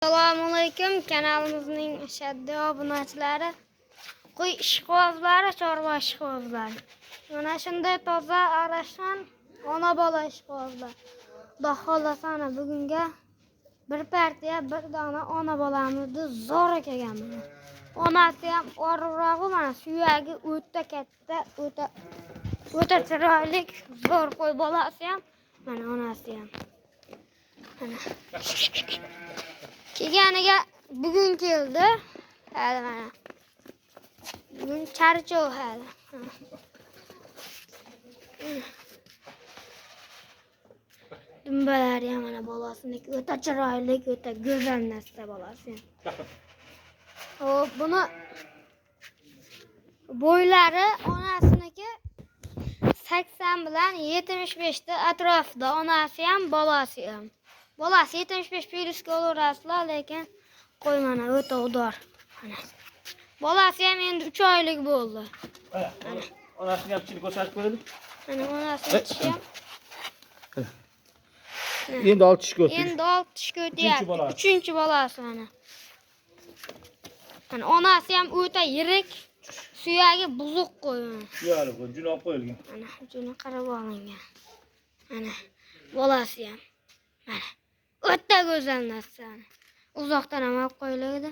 Assalomualaikum, kanalimizning ashaddiy obunachilari, qo'y ishqibozlari, chorva ishqibozlari. Mana shunday toza aralashgan ona bola ishqibozlar. Xudo xolasa bugunga bir partiya bir dona ona bolamizni zo'r kelganman. Onasi ham orurog'i, mana suyagi o'ta katta, o'ta chiroyli, zo'r qo'y bolasi ham, mana onasi ham. Mana kelganiga bugun keldi. Hali mana. Bugun charchov hali. Dumbalari ham mana bolasiniki o'ta chiroyli, o'ta go'zal narsa bolasi. Hop, buni bo'ylari onasiniki 80 bilan 75 ta atrofida, onasi ham, bolasi ham. Bolasi 75 plyusga olarasizlar, lekin qo'y mana o'ta udor. Mana. Bolasi ham endi 3 oylik bo'ldi. Mana onasini ham chiqib ko'rsatib qo'ydik. Mana onasini tishi ham. Endi 6 tish ko'rdi. Endi 6 tish ko'tyapti. 3-chi bolasi mana. Mana onasi ham o'ta yirik, suyagi buzuq qo'y. Suyagi qo'y, juni olib qo'yilgan. Mana juni qarab olingan. Mana bolasi ham. Mana o'ta go'zal narsa. Uzoqdan ham olib qo'yiladi.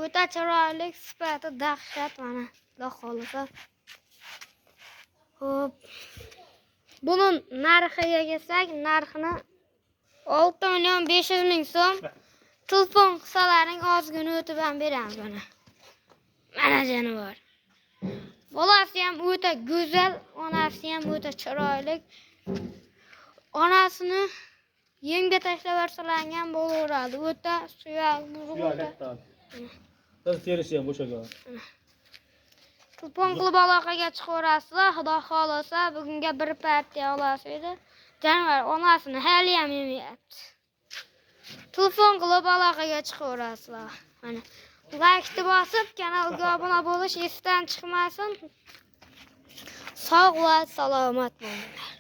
O'ta chiroyli, sifati dahshat mana. Xudo xolasa. Hop. Buni narxiga kelsak, narxini 6.500.000 so'm. Telefon qilsalaring ozgina o'tib ham beramiz mana. Mana jonivor. Bolasi ham o'ta go'zal, onasi ham o'ta chiroyli. Onasini yemga tashlab yuborsalar bo'laveradi. O'ta suyak, buzuq. Biz terisi ham bo'shagan. Telefon qilib aloqaga chiqaverasizlar. Xudo xolasa bugunga bir partiya olasiz edi. Jonivor onasini hali ham yemayapti. Telefon qilib aloqaga chiqaverasizlar. Mana like bosib, kanalga obuna bo'lish esdan chiqmasin. Sog' va salomat bo'linglar.